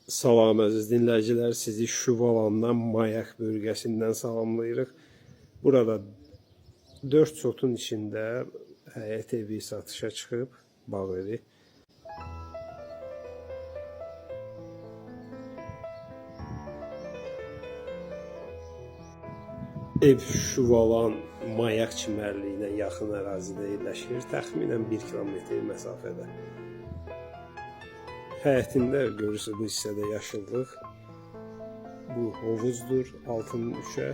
Salam əziz dinləyicilər, sizi Şuvalandan Mayak bölgəsindən salamlayırıq. Burada 4 sotun içində həyət evi satışa çıxıb, bağ evi. Ev Şuvalan Mayak çimərliyinə yaxın ərazidə yerləşir, təxminən 1 kilometr məsafədə. Həyətində görürsünüz bu hissədə yaşıllıq. Bu hovuzdur, altının üçə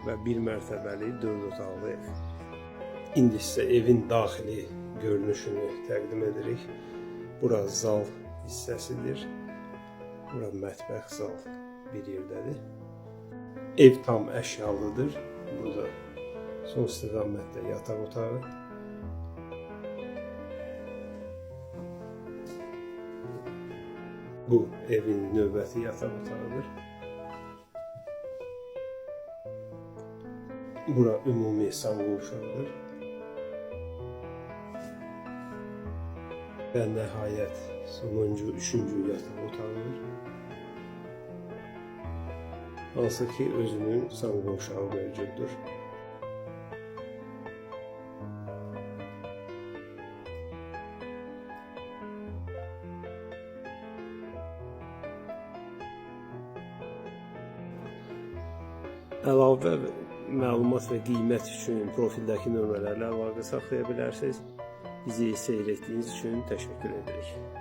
və 1 mərtəbəli 4 otaqlı ev. İndi isə evin daxili görünüşünü təqdim edirik. Bura zal hissəsidir. Bura mətbəx, zal bir yerdədir. Ev tam əşyalıdır. Burada son istiqamətdə yataq otağı. Bu evin növbəti yataq otağıdır. Bura ümumi sanğı uşaqdır. Və nəhayət sonuncu, üçüncü yataq otağıdır. Hansı ki özünün sanğı uşağı mövcuddur. Əlavə məlumat və qiymət üçün profildəki nömrələrlə əlaqə saxlaya bilərsiniz. Bizi seyr etdiyiniz üçün təşəkkür edirik.